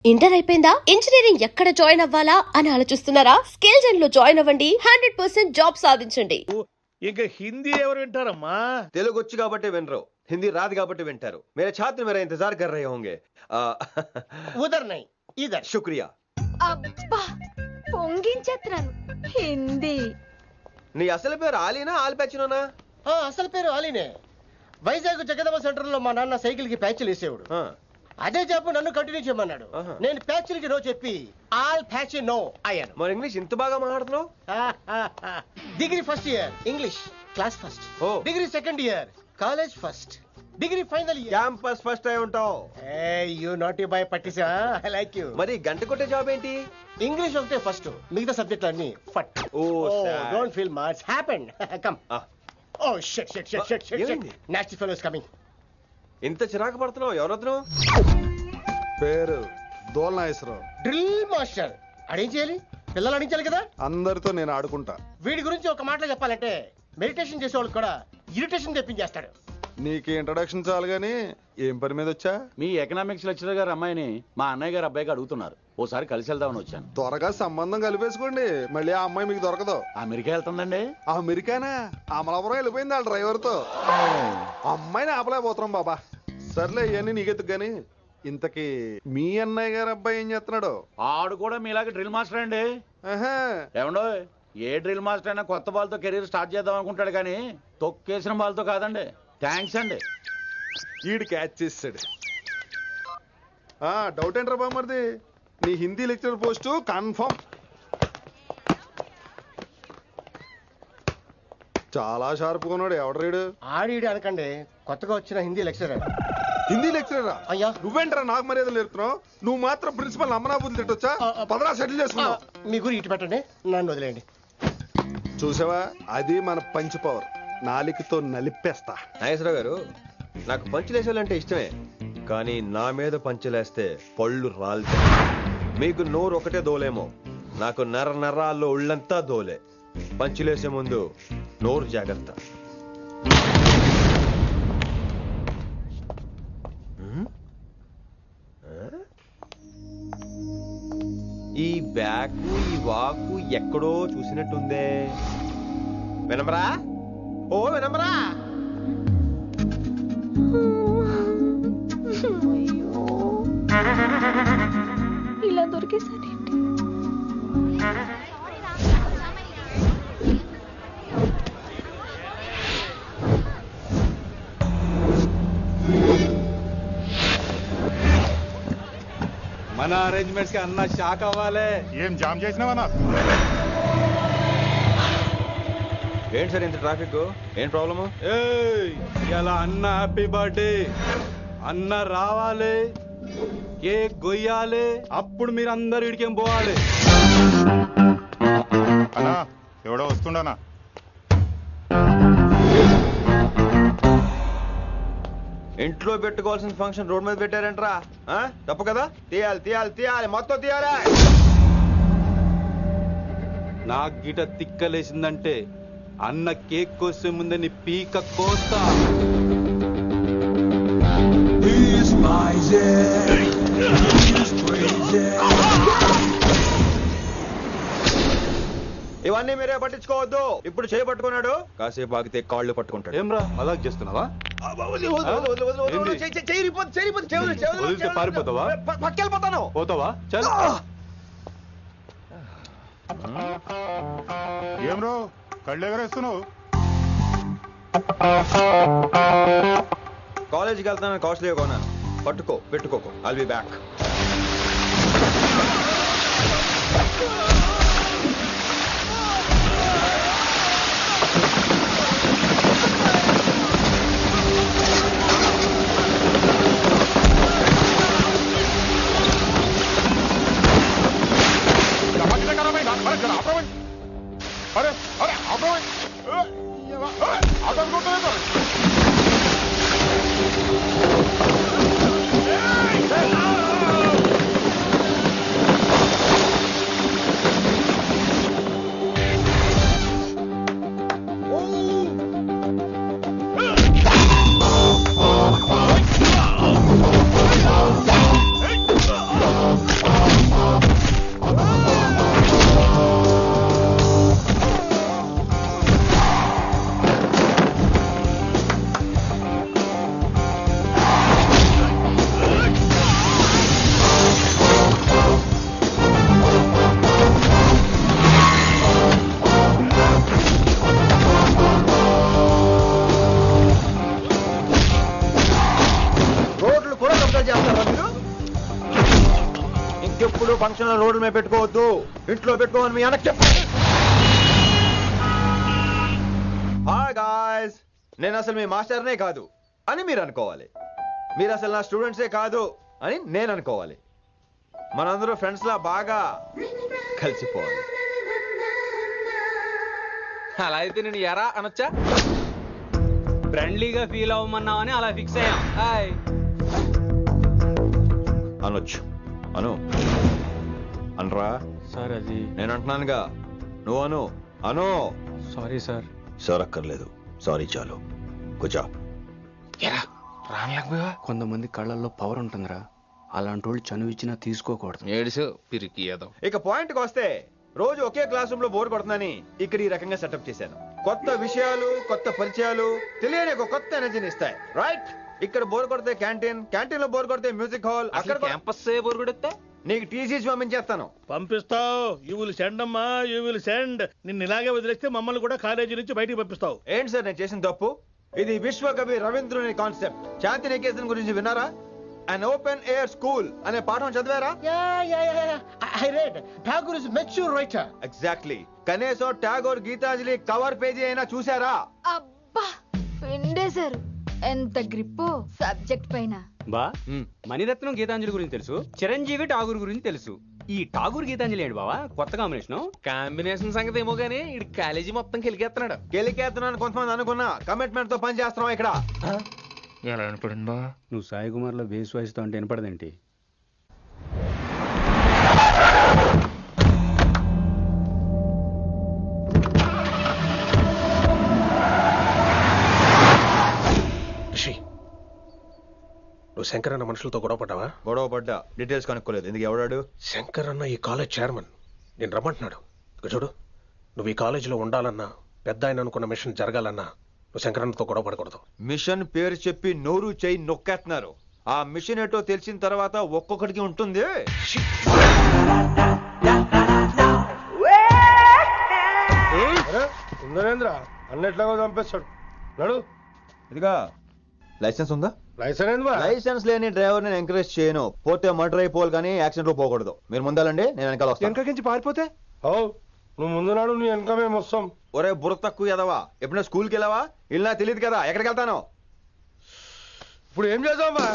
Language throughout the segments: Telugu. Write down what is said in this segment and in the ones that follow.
ఇంటర్ అయిపోయిందా? ఇంజనీరింగ్ ఎక్కడ జాయిన్ అవ్వాలా అని ఆలోచిస్తున్నారా? స్కిల్ జెన్ లో జాయిన్ అవ్వండి. 100% జాబ్ సాధించండి. ఇంకా హిందీ ఎవరు వింటారమ్మా? తెలుగు వచ్చు కాబట్టి వినరు, హిందీ రాదు కాబట్టి వింటారు. मेरे छात्र मेरा इंतजार कर रहे होंगे. ఉదర్ నై ఇదర్. शुक्रिया. అబ్బా పొంగించేత్రాను హిందీ. నీ అసలు పేరు ఆలీనా ఆల్పచ్చినోనా? అసలు పేరు ఆలీనే. వైజాగ్ జగదమ్మ సెంటర్ లో మా నాన్న సైకిల్ కి ప్యాచ్లు వేసేవాడు. అదే జాబ్ నన్ను కంటిన్యూ చేయమన్నాడు. నేను ప్యాచ్లకి నో చెప్పి ఆల్ ప్యాచ్ నో అయ్యాను. మరి ఇంగ్లీష్ ఇంత బాగా మాట్లాడుతున్నావు? Degree first year English class first. Degree second year college first. Degree final year campus first అయి ఉంటావు. యూ నాట్ బై పట్టిసా. I like you. మరి గంట కొట్టే జాబ్ ఏంటి? ఇంగ్లీష్ ఒకటే ఫస్ట్, మిగతా సబ్జెక్ట్ అన్ని ఫట్. Don't feel much happen. Come. Oh shit shit shit shit shit. Nasty fellows coming. ఇంత చిరాకు పడుతున్నావు? ఎవరొద్దు? పేరు దోల్నాగేశ్వరరావు. Drill master. అడేం చేయాలి? పిల్లలు అడించాలి కదా. అందరితో నేను ఆడుకుంటా. వీడి గురించి ఒక మాటలో చెప్పాలంటే మెడిటేషన్ చేసేవాళ్ళు కూడా ఇరిటేషన్ తెప్పించేస్తాడు. నీకు ఇంట్రడక్షన్ చాలు గానీ ఏం పని మీద వచ్చా? మీ ఎకనామిక్స్ లెక్చరర్ గారు అమ్మాయిని మా అన్నయ్య గారు అబ్బాయికి అడుగుతున్నారు. ఓసారి కలిసి వెళ్దామని వచ్చాను. త్వరగా సంబంధం కలిపేసుకోండి, మళ్ళీ ఆ అమ్మాయి మీకు దొరకదు. అమెరికా వెళ్తుందండి. అమెరికానా? అమలాపురం వెళ్ళిపోయింది వాళ్ళ డ్రైవర్ తో. అమ్మాయిని ఆపలేకపోతున్నాం బాబా. సర్లే ఇవన్నీ నీకెత్తుకు గాని, ఇంతకీ మీ అన్నయ్య గారు అబ్బాయి ఏం చేస్తున్నాడు? ఆడు కూడా మీలాగే డ్రిల్ మాస్టర్ అండి. ఏమండో, ఏ డ్రిల్ మాస్టర్ అయినా కొత్త బాల్తో కెరీర్ స్టార్ట్ చేద్దాం అనుకుంటాడు కానీ తొక్కేసిన బాల్తో కాదండి. థ్యాంక్స్ అండి. ఈడు క్యాచ్ చేసాడు. డౌట్ ఏంట్రా బామ్మర్ది, నీ హిందీ లెక్చరర్ పోస్టు కన్ఫర్మ్. చాలా షార్ప్గా ఉన్నాడు. ఎవడరీడు? ఆడిడు అనకండి, కొత్తగా వచ్చిన హిందీ లెక్చరర్. హిందీ లెక్చరరా? అయ్యా నువ్వేంట్రా నాకు మర్యాదలు నేర్పుతున్నావు? నువ్వు మాత్రం ప్రిన్సిపల్ అమ్మనాబుద్ధి తిట్టొచ్చా? పదరా సెటిల్ చేసుకున్నావు. మీ గురి ఇటు పెట్టండి, నన్ను వదిలేయండి. చూసావా, అది మన పంచ్ పవర్. నాలికతో నలిపేస్తా. నాగేశ్వరరావు గారు, నాకు పంచులేసేవాళ్ళంటే ఇష్టమే, కానీ నా మీద పంచులేస్తే పళ్ళు రాలుతాయి. మీకు నోరు ఒకటే దోలేమో, నాకు నర నరాల్లో ఒళ్ళంతా దోలే. పంచులేసే ముందు నోరు జాగ్రత్త. ఈ బ్యాకు ఈ వాకు ఎక్కడో చూసినట్టుందే. వినమరా? ఓ వినమరా? ఇలా దొరికేసారేంటి? మన అరేంజ్మెంట్స్ కి అన్న షాక్ అవ్వాలి. ఏం జామ్ చేసినావా? ఏంటి సార్ ఇంత ట్రాఫిక్? ఏం ప్రాబ్లము? ఇలా అన్న హ్యాపీ బర్త్డే, అన్న రావాలి, కేక్ గొయ్యాలి, అప్పుడు మీరు అందరు ఇడికేం పోవాలి. అన్నా ఎవడో వస్తుండనా? ఇంట్లో పెట్టుకోవాల్సిన ఫంక్షన్ రోడ్ మీద పెట్టారంటరా? తప్పు కదా? తీయాలి తీయాలి తీయాలి, మొత్తం తీయాలి. నాకు గిట తిక్కలేసిందంటే అన్న కేక్ కోసే ముందే నీ పీక కోస్తా. ఇవన్నీ మీరే పట్టించుకోవద్దు. ఇప్పుడు చేయబట్టుకున్నాడు, కాసేపు ఆగితే కాళ్ళు పట్టుకుంటాడు. ఏమ్రా అలా చేస్తున్నావా? పారిపోతావా? పట్టుకెళ్ళిపోతాను. పోతావా? చల్. ఏం రో కళ్ళు ఎగరేస్తున్నావు? కాలేజీకి వెళ్తాను, కాస్ట్లీగా కొన్నాను. పట్టుకో, పెట్టుకోకు. I'll be back. అరే అరే అబ్బాయి ఇంకెప్పుడు ఫంక్షన్ రోడ్ల మీద పెట్టుకోవద్దు, ఇంట్లో పెట్టుకోమని మీ అన్నకి చెప్పు. హాయ్ గాయ్స్, నేను అసలు మీ మాస్టర్నే కాదు అని మీరు అనుకోవాలి. మీరు అసలు నా స్టూడెంట్సే కాదు అని నేను అనుకోవాలి. మనందరూ ఫ్రెండ్స్ లా బాగా కలిసిపోవాలి. అలా అయితే నేను ఎరా అనొచ్చా? ఫ్రెండ్లీగా ఫీల్ అవ్వమన్నావని అలా ఫిక్స్ అయ్యాం. హాయ్ అనొచ్చు. అను అనరా సార్, అది నేను అంటున్నానుగా, నువ్వు అను. అను. Sorry sir. సార్ అక్కర్లేదు, సారీ చాలు. కూర్చో. కొంతమంది కళ్ళల్లో పవర్ ఉంటుందిరా, అలాంటి వాళ్ళు చనువు ఇచ్చినా తీసుకోకూడదు. ఏడుసు పిరికి ఏదో. ఇక పాయింట్కి వస్తే, రోజు ఒకే క్లాస్ రూమ్ లో బోర్ కొడుతుందని ఇక్కడ ఈ రకంగా సెటప్ చేశాను. కొత్త విషయాలు, కొత్త పరిచయాలు తెలియని ఒక కొత్త ఎనర్జీని ఇస్తాయి. రైట్? ఇక్కడ బోర్ కొడితే క్యాంటీన్, క్యాంటీన్ లో బోర్ కొడితే మ్యూజిక్ హాల్, అక్కడ క్యాంపస్ బోర్ కొడితే నీకు టీసీస్ పంపించేస్తాను. పంపిస్తావు. యూ విల్ సెండ్ అమ్మా, యూ విల్ సెండ్. నిన్ను ఇలాగే వదిలేస్తే మమ్మల్ని కూడా కాలేజీ నుంచి బయటికి పంపిస్తావు. ఏంటి సార్ నేను చేసిన తప్పు? ఇది విశ్వకవి రవీంద్రుని కాన్సెప్ట్. శాంతి నికేతన్ గురించి విన్నారా? అన్ ఓపెన్ ఎయిర్ స్కూల్ అనే పాఠం చదివారా? I read. Tagore is a mature writer. Exactly. కనీసం టాగోర్ గీతాంజలి కవర్ పేజీ అయినా చూసారా? అబ్బా పిండేశారు. ఎంత గ్రిప్పు సబ్జెక్ట్ పైన. బా మణిరత్నం గీతాంజలి గురించి తెలుసు, చిరంజీవి ఠాగూర్ గురించి తెలుసు. ఈ ఠాగూర్ గీతాంజలి ఏంటి బావా కొత్త కాంబినేషన్? కాంబినేషన్ సంగతి ఏమో గానీ ఇడు కాలేజీ మొత్తం కెలికేస్తున్నాడు. గెలికేస్తున్నాను కొంతమంది అనుకున్నా, కమిట్మెంట్ తో పని చేస్తున్నాం ఇక్కడ. ఎలా వినపడిందా? నువ్వు సాయి కుమార్ లో బేస్ వాయిస్ తో అంటే వినపడదేంటి? నువ్వు శంకర్ అన్న మనుషులతో గొడవ పడ్డావా? గొడవ పడ్డా, డీటెయిల్స్ కనుక్కోలేదు. ఎందుకు? ఎవడాడు? శంకర్ అన్న ఈ కాలేజ్ చైర్మన్. నేను రమ్మంటున్నాడు. ఇక చూడు, నువ్వు ఈ కాలేజీలో ఉండాలన్నా, పెద్ద ఆయన అనుకున్న మిషన్ జరగాలన్నా నువ్వు శంకర్ అన్నతో గొడవ పడకూడదు. మిషన్ పేరు చెప్పి నోరు చేయి నొక్కేస్తున్నారు. ఆ మిషన్ ఏటో తెలిసిన తర్వాత ఒక్కొక్కడికి ఉంటుంది. ఉందనేంద్ర అన్నట్లాగా చంపేస్తాడు. నడు. ఇదిగా లైసెన్స్ ఉందా? లైసెన్స్ లేని డ్రైవర్ నేను ఎంకరేజ్ చేయను. పోతే మర్డర్ అయిపోవాలి కానీ యాక్సిడెంట్ లో పోకూడదు. మీరు ముందాలండి, నేను వెనకాల వస్తాను. వెనకకించి పారిపోతే నువ్వు ముందు నాడు నీ వెనక మేము వస్తాం. ఒరే బుర్ర తక్కువ ఎదవా, ఎప్పుడైనా స్కూల్కి వెళ్ళావా? ఇలా తెలియదు కదా ఎక్కడికి వెళ్తాను. ఇప్పుడు ఏం చేద్దామా?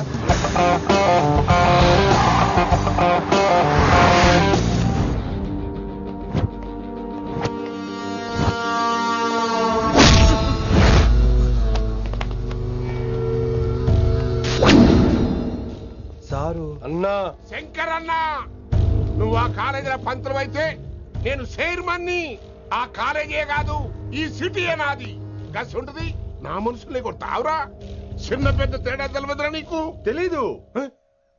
సారు అన్నా, శంకర్ అన్న, నువ్వు ఆ కాలేజీలో పంతులు అయితే నేను చైర్మన్ని. ఆ కాలేజీ కాదు, ఈ సిటీయే నాది. గస్ ఉంటుంది నా మనుషుల్ని కొడతావురా? చిన్న పెద్ద తేడా తెలియదురా నీకు? తెలీదు.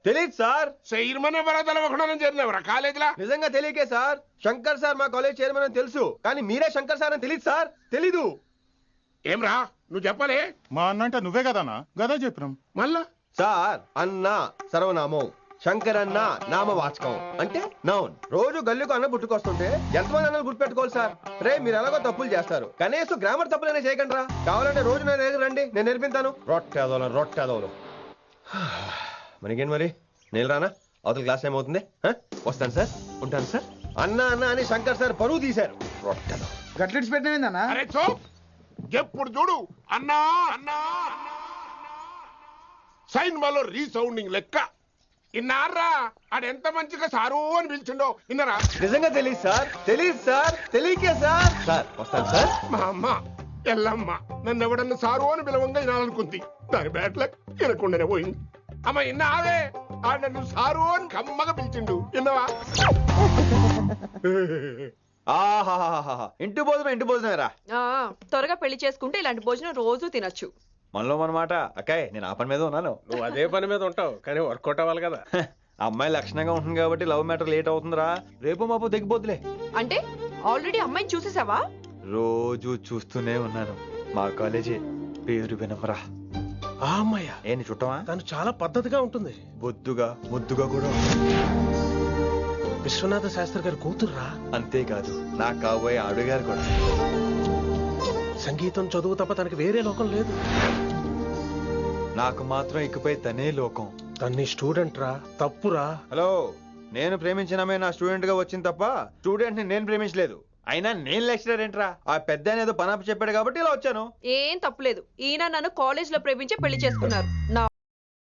తెలీదు సార్. చైర్మన్ ఎవరో తెలవకుండా చేరినవరా కాలేజీలా? నిజంగా తెలియకే సార్. శంకర్ సార్ మా కాలేజ్ చైర్మన్ అని తెలుసు, కానీ మీరే శంకర్ సార్ అని తెలియదు సార్. తెలీదు. ఏమ్రా నువ్వు చెప్పలే? మా అన్నంటే నువ్వే కదన్నా, గదా చెప్పినాం. మళ్ళా సార్ అన్న సర్వనామం, శంకర్ అన్న నామవాచకం అంటే నౌన్. రోజు గల్లుకు అన్న పుట్టుకొస్తుంటే ఎంతమంది అన్నలు గుర్తుపెట్టుకోవాలి సార్? రే మీరు ఎలాగో తప్పులు చేస్తారు, కనీసం గ్రామర్ తప్పులైనా చేయకండి రా. కావాలంటే రోజు నా దగ్గర రండి, నేను నేర్పిస్తాను. రొట్టెదోలు మనకేంటి మరి? నేను రానా? అవతల క్లాస్ టైం అవుతుంది. వస్తాను సార్, ఉంటాను సార్. అన్న అన్న అని శంకర్ సార్ పరువు తీశారు. రొట్టెదో గట్లెట్స్ పెట్టినా? అరే చో, ఎప్పుడు చూడు అన్నా అన్నా. సైన్ మాలో రీసౌండింగ్ లెక్క. ఇన్నారా ఆడెంత మంచిగా సారు అని పిలిచిండో ఇన్నరా? నిజంగా తెలియదు సార్. తెలియదు సార్. తెలియకే సార్. సార్ వస్తాను సార్. మా అమ్మ ఎల్లమ్మ నన్ను ఎవడన్నా సారు అని పిలవంగా వినాలనుకుంది. దాని బ్యాట్ల వినకుండానే పోయింది. అమ్మ ఇన్నావే, ఆడ నన్ను సారు అని కమ్మగా పిలిచిండు. విన్నవా? ఆహాహాహా, ఇంటి భోజనం రా. త్వరగా పెళ్లి చేసుకుంటే ఇలాంటి భోజనం రోజు తినొచ్చు. మనలో మనమాట. అక్కాయ్ నేను ఆ పని మీద ఉన్నాను. నువ్వు అదే పని మీద ఉంటావు, కానీ వర్కౌట్ అవ్వాలి కదా. అమ్మాయి లక్షణంగా ఉంటుంది కాబట్టి లవ్ మ్యాటర్ లేట్ అవుతుందిరా. రేపు మాపు దిగిపోతులే. అంటే ఆల్రెడీ అమ్మాయిని చూసేసావా? రోజు చూస్తూనే ఉన్నాను. మా కాలేజీ పేరు వినమరా. ఆ అమ్మాయ ఏంటి చుట్టమా? తను చాలా పద్ధతిగా ఉంటుంది. బొద్దుగా ముద్దుగా కూడా. విశ్వనాథ శాస్త్రి గారి కూతుర్రా. అంతేకాదు నా కాబోయే ఆడుగారు కూడా. సంగీతం చదువు తప్ప తనకి వేరే లోకం లేదు. నాకు మాత్రం ఇకపై తనే లోకం. తన్ని స్టూడెంట్ రా, తప్పురా. హలో, నేను ప్రేమించిన అమ్మాయి నా స్టూడెంట్ గా వచ్చింది తప్ప స్టూడెంట్ ని నేను ప్రేమించలేదు. అయినా నేను లెక్చరర్ ఏంట్రా? ఆ పెద్ద ఏదో పనాపు చెప్పాడు కాబట్టి ఇలా వచ్చాను. ఏం తప్పులేదు. ఈయన నన్ను కాలేజ్ లో ప్రేమించి పెళ్లి చేసుకున్నారు. నా